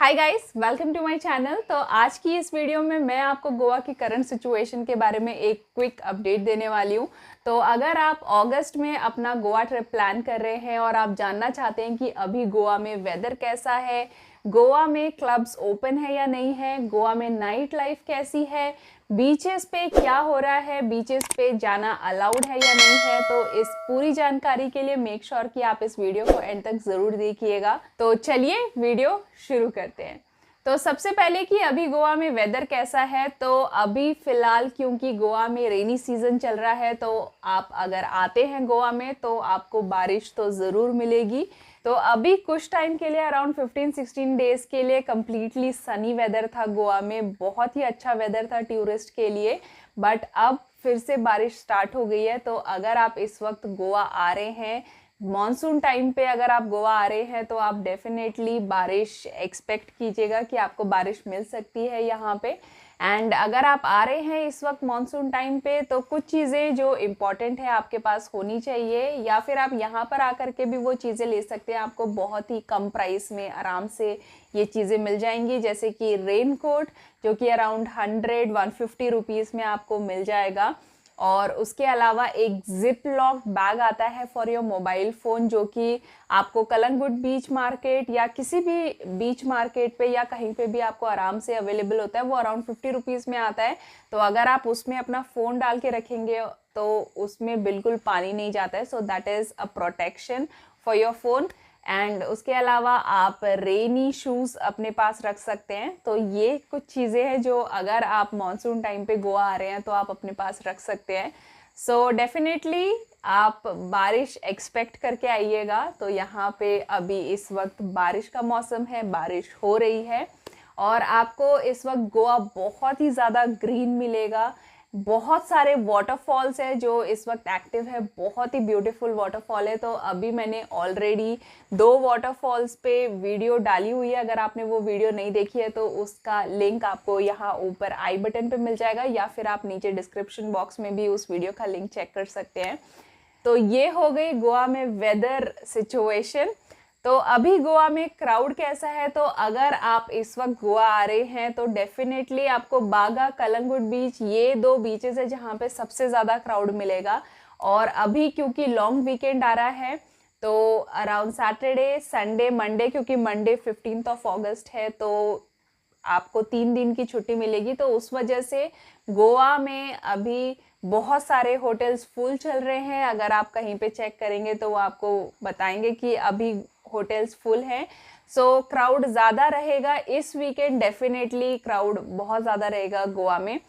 Hi guys, welcome to my channel. तो आज की इस वीडियो में मैं आपको गोवा की करंट सिचुएशन के बारे में एक क्विक अपडेट देने वाली हूँ। तो अगर आप अगस्त में अपना गोवा ट्रिप प्लान कर रहे हैं और आप जानना चाहते हैं कि अभी गोवा में वेदर कैसा है, गोवा में क्लब्स ओपन है या नहीं है, गोवा में नाइट लाइफ कैसी है, बीचेस पे क्या हो रहा है, बीचेस पे जाना अलाउड है या नहीं है, तो इस पूरी जानकारी के लिए मेक श्योर कि आप इस वीडियो को एंड तक ज़रूर देखिएगा। तो चलिए वीडियो शुरू करते हैं। तो सबसे पहले कि अभी गोवा में वेदर कैसा है, तो अभी फ़िलहाल क्योंकि गोवा में रेनी सीज़न चल रहा है, तो आप अगर आते हैं गोवा में तो आपको बारिश तो ज़रूर मिलेगी। तो अभी कुछ टाइम के लिए अराउंड 15-16 डेज़ के लिए कम्प्लीटली सनी वेदर था गोवा में, बहुत ही अच्छा वेदर था टूरिस्ट के लिए। बट अब फिर से बारिश स्टार्ट हो गई है। तो अगर आप इस वक्त गोवा आ रहे हैं, मॉनसून टाइम पे अगर आप गोवा आ रहे हैं, तो आप डेफिनेटली बारिश एक्सपेक्ट कीजिएगा कि आपको बारिश मिल सकती है यहाँ पे। एंड अगर आप आ रहे हैं इस वक्त मॉनसून टाइम पे, तो कुछ चीज़ें जो इम्पॉर्टेंट है आपके पास होनी चाहिए, या फिर आप यहाँ पर आकर के भी वो चीज़ें ले सकते हैं। आपको बहुत ही कम प्राइस में आराम से ये चीज़ें मिल जाएंगी, जैसे कि रेन कोट जो कि अराउंड 100-150 रुपीज़ में आपको मिल जाएगा। और उसके अलावा एक जिप लॉक बैग आता है फॉर योर मोबाइल फ़ोन, जो कि आपको कलंगुट बीच मार्केट या किसी भी बीच मार्केट पे या कहीं पे भी आपको आराम से अवेलेबल होता है। वो अराउंड 50 रुपीज़ में आता है। तो अगर आप उसमें अपना फ़ोन डाल के रखेंगे तो उसमें बिल्कुल पानी नहीं जाता है। So that is a protection for your phone. And उसके अलावा आप रेनी शूज़ अपने पास रख सकते हैं। तो ये कुछ चीज़ें हैं जो अगर आप मॉनसून टाइम पे गोवा आ रहे हैं तो आप अपने पास रख सकते हैं। सो डेफिनेटली आप बारिश एक्सपेक्ट करके आइएगा। तो यहाँ पे अभी इस वक्त बारिश का मौसम है, बारिश हो रही है और आपको इस वक्त गोवा बहुत ही ज़्यादा ग्रीन मिलेगा। बहुत सारे वाटरफॉल्स है जो इस वक्त एक्टिव है, बहुत ही ब्यूटीफुल वाटरफॉल है। तो अभी मैंने ऑलरेडी 2 वाटरफॉल्स पे वीडियो डाली हुई है। अगर आपने वो वीडियो नहीं देखी है तो उसका लिंक आपको यहाँ ऊपर आई बटन पे मिल जाएगा, या फिर आप नीचे डिस्क्रिप्शन बॉक्स में भी उस वीडियो का लिंक चेक कर सकते हैं। तो ये हो गई गोवा में वेदर सिचुएशन। तो अभी गोवा में क्राउड कैसा है, तो अगर आप इस वक्त गोवा आ रहे हैं तो डेफिनेटली आपको बागा, कलंगुट बीच, ये 2 बीचेस है जहाँ पे सबसे ज़्यादा क्राउड मिलेगा। और अभी क्योंकि लॉन्ग वीकेंड आ रहा है, तो अराउंड सैटरडे, संडे, मंडे, क्योंकि मंडे 15 अगस्त है, तो आपको 3 दिन की छुट्टी मिलेगी। तो उस वजह से गोवा में अभी बहुत सारे होटल्स फुल चल रहे हैं। अगर आप कहीं पे चेक करेंगे तो वो आपको बताएंगे कि अभी होटल्स फुल हैं। सो क्राउड ज़्यादा रहेगा इस वीकेंड, डेफिनेटली क्राउड बहुत ज़्यादा रहेगा गोवा में।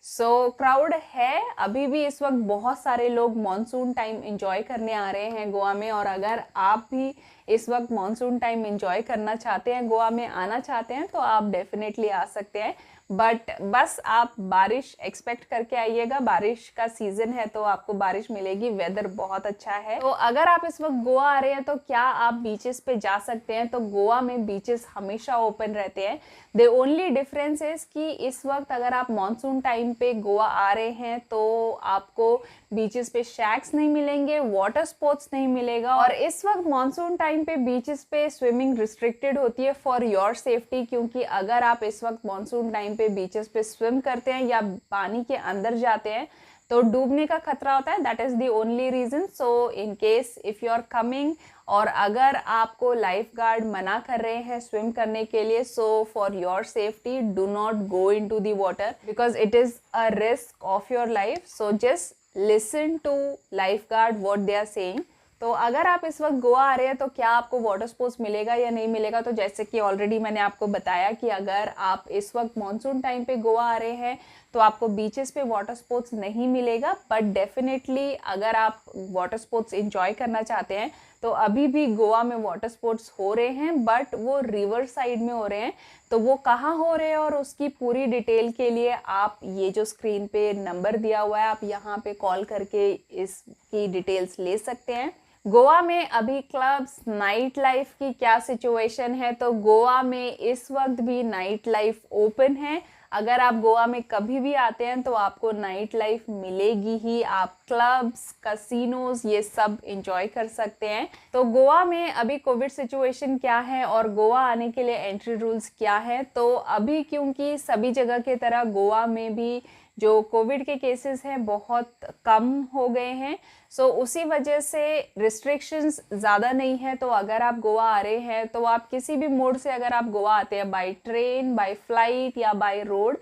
सो क्राउड है अभी भी। इस वक्त बहुत सारे लोग मॉनसून टाइम एंजॉय करने आ रहे हैं गोवा में। और अगर आप भी इस वक्त मॉनसून टाइम एंजॉय करना चाहते हैं, गोवा में आना चाहते हैं, तो आप डेफिनेटली आ सकते हैं। बट बस आप बारिश एक्सपेक्ट करके आइएगा। बारिश का सीज़न है तो आपको बारिश मिलेगी, वेदर बहुत अच्छा है। तो अगर आप इस वक्त गोवा आ रहे हैं तो क्या आप बीचेस पे जा सकते हैं, तो गोवा में बीचेस हमेशा ओपन रहते हैं। द ओनली डिफरेंस इज कि इस वक्त अगर आप मानसून टाइम पे गोवा आ रहे हैं तो आपको बीचेस पे शैक्स नहीं मिलेंगे, वाटर स्पोर्ट्स नहीं मिलेगा। और इस वक्त मानसून टाइम पे बीचेस पे स्विमिंग रिस्ट्रिक्टेड होती है फॉर योर सेफ्टी, क्योंकि अगर आप इस वक्त मानसून टाइम पे बीचेस पे स्विम करते हैं या पानी के अंदर जाते हैं तो डूबने का खतरा होता है। That is the only reason. So in case if you are coming और अगर आपको लाइफ गार्ड मना कर रहे हैं स्विम करने के लिए, so for your safety do not go into the water because it is a risk of your life. So just listen to lifeguard what they are saying. तो अगर आप इस वक्त गोवा आ रहे हैं तो क्या आपको वाटर स्पोर्ट्स मिलेगा या नहीं मिलेगा, तो जैसे कि ऑलरेडी मैंने आपको बताया कि अगर आप इस वक्त मानसून टाइम पे गोवा आ रहे हैं तो आपको बीचेस पे वाटर स्पोर्ट्स नहीं मिलेगा। बट डेफिनेटली अगर आप वाटर स्पोर्ट्स इंजॉय करना चाहते हैं तो अभी भी गोवा में वाटर स्पोर्ट्स हो रहे हैं, बट वो रिवर साइड में हो रहे हैं। तो वो कहाँ हो रहे हैं और उसकी पूरी डिटेल के लिए आप ये जो स्क्रीन पे नंबर दिया हुआ है, आप यहाँ पे कॉल करके इसकी डिटेल्स ले सकते हैं। गोवा में अभी क्लब्स, नाइट लाइफ की क्या सिचुएशन है, तो गोवा में इस वक्त भी नाइट लाइफ ओपन है। अगर आप गोवा में कभी भी आते हैं तो आपको नाइट लाइफ मिलेगी ही। आप क्लब्स, कैसीनोज ये सब एंजॉय कर सकते हैं। तो गोवा में अभी कोविड सिचुएशन क्या है और गोवा आने के लिए एंट्री रूल्स क्या है, तो अभी क्योंकि सभी जगह की तरह गोवा में भी जो कोविड के केसेस हैं बहुत कम हो गए हैं, सो उसी वजह से रिस्ट्रिक्शंस ज़्यादा नहीं है। तो अगर आप गोवा आ रहे हैं तो आप किसी भी मोड से अगर आप गोवा आते हैं, बाय ट्रेन, बाय फ्लाइट या बाय रोड,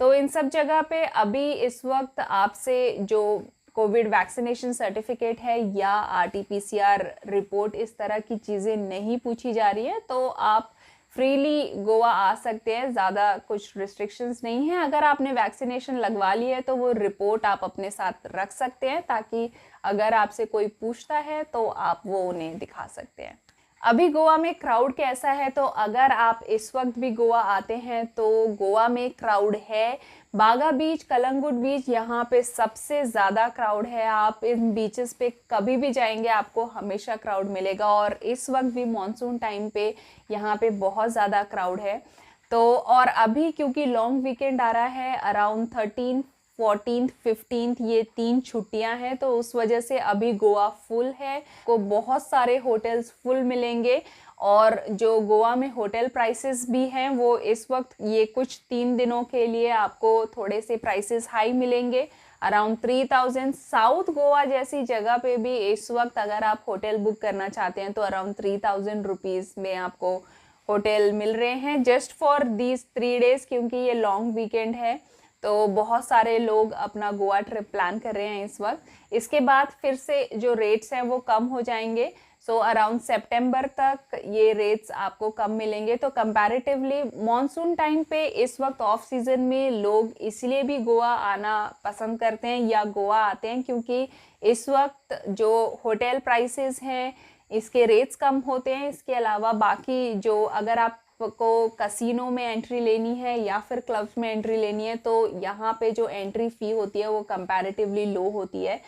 तो इन सब जगह पे अभी इस वक्त आपसे जो कोविड वैक्सीनेशन सर्टिफिकेट है या RT-PCR रिपोर्ट, इस तरह की चीज़ें नहीं पूछी जा रही है। तो आप फ्रीली गोवा आ सकते हैं, ज़्यादा कुछ रिस्ट्रिक्शंस नहीं है। अगर आपने वैक्सीनेशन लगवा ली है तो वो रिपोर्ट आप अपने साथ रख सकते हैं, ताकि अगर आपसे कोई पूछता है तो आप वो उन्हें दिखा सकते हैं। अभी गोवा में क्राउड कैसा है, तो अगर आप इस वक्त भी गोवा आते हैं तो गोवा में क्राउड है। बागा बीच, कलंगुट बीच, यहाँ पे सबसे ज़्यादा क्राउड है। आप इन बीचेस पे कभी भी जाएंगे आपको हमेशा क्राउड मिलेगा, और इस वक्त भी मॉनसून टाइम पे यहाँ पे बहुत ज़्यादा क्राउड है। तो और अभी क्योंकि लॉन्ग वीकेंड आ रहा है, अराउंड 13, 14, 15 ये 3 छुट्टियां हैं, तो उस वजह से अभी गोवा फुल है। को बहुत सारे होटल्स फुल मिलेंगे, और जो गोवा में होटल प्राइसेस भी हैं वो इस वक्त ये कुछ 3 दिनों के लिए आपको थोड़े से प्राइसेस हाई मिलेंगे, अराउंड 3000। साउथ गोवा जैसी जगह पे भी इस वक्त अगर आप होटल बुक करना चाहते हैं तो अराउंड 3000 रुपीज़ में आपको होटल मिल रहे हैं, जस्ट फॉर दीज 3 डेज, क्योंकि ये लॉन्ग वीकेंड है। तो बहुत सारे लोग अपना गोवा ट्रिप प्लान कर रहे हैं इस वक्त। इसके बाद फिर से जो रेट्स हैं वो कम हो जाएंगे, सो अराउंड सितंबर तक ये रेट्स आपको कम मिलेंगे। तो कंपैरेटिवली मॉनसून टाइम पे इस वक्त ऑफ सीज़न में लोग इसलिए भी गोवा आना पसंद करते हैं या गोवा आते हैं, क्योंकि इस वक्त जो होटल प्राइसेस हैं इसके रेट्स कम होते हैं। इसके अलावा बाकी जो अगर आप को कैसीनो में एंट्री लेनी है या फिर क्लब्स में एंट्री लेनी है, तो यहाँ पे जो एंट्री फ़ी होती है वो कंपैरेटिवली लो होती है।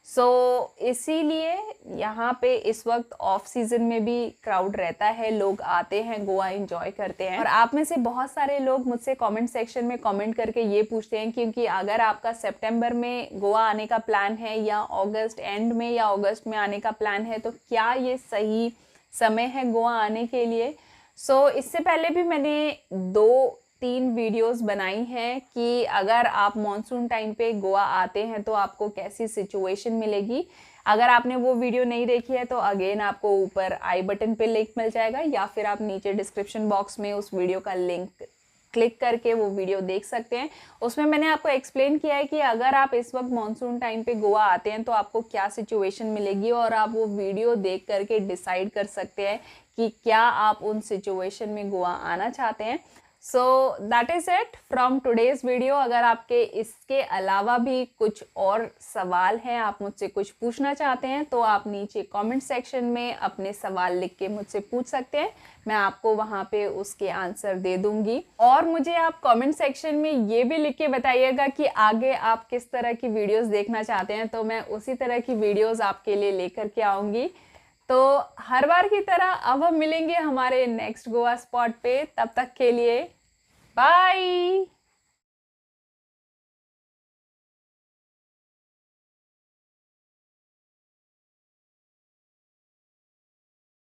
सो इसीलिए यहाँ पे इस वक्त ऑफ सीज़न में भी क्राउड रहता है, लोग आते हैं, गोवा एंजॉय करते हैं। और आप में से बहुत सारे लोग मुझसे कमेंट सेक्शन में कमेंट करके ये पूछते हैं, क्योंकि अगर आपका सितंबर में गोवा आने का प्लान है या अगस्त एंड में या अगस्त में आने का प्लान है, तो क्या ये सही समय है गोवा आने के लिए। सो इससे पहले भी मैंने 2-3 वीडियोस बनाई हैं कि अगर आप मॉनसून टाइम पे गोवा आते हैं तो आपको कैसी सिचुएशन मिलेगी। अगर आपने वो वीडियो नहीं देखी है तो अगेन आपको ऊपर आई बटन पे लिंक मिल जाएगा, या फिर आप नीचे डिस्क्रिप्शन बॉक्स में उस वीडियो का लिंक क्लिक करके वो वीडियो देख सकते हैं। उसमें मैंने आपको एक्सप्लेन किया है कि अगर आप इस वक्त मॉनसून टाइम पे गोवा आते हैं तो आपको क्या सिचुएशन मिलेगी, और आप वो वीडियो देख करके डिसाइड कर सकते हैं कि क्या आप उन सिचुएशन में गोवा आना चाहते हैं। So that is it from today's video. अगर आपके इसके अलावा भी कुछ और सवाल हैं, आप मुझसे कुछ पूछना चाहते हैं, तो आप नीचे कमेंट सेक्शन में अपने सवाल लिख के मुझसे पूछ सकते हैं। मैं आपको वहाँ पे उसके आंसर दे दूँगी। और मुझे आप कमेंट सेक्शन में ये भी लिख के बताइएगा कि आगे आप किस तरह की वीडियोज़ देखना चाहते हैं, तो मैं उसी तरह की वीडियोज़ आपके लिए लेकर के आऊँगी। तो हर बार की तरह अब हम मिलेंगे हमारे नेक्स्ट गोवा स्पॉट पे। तब तक के लिए बाय।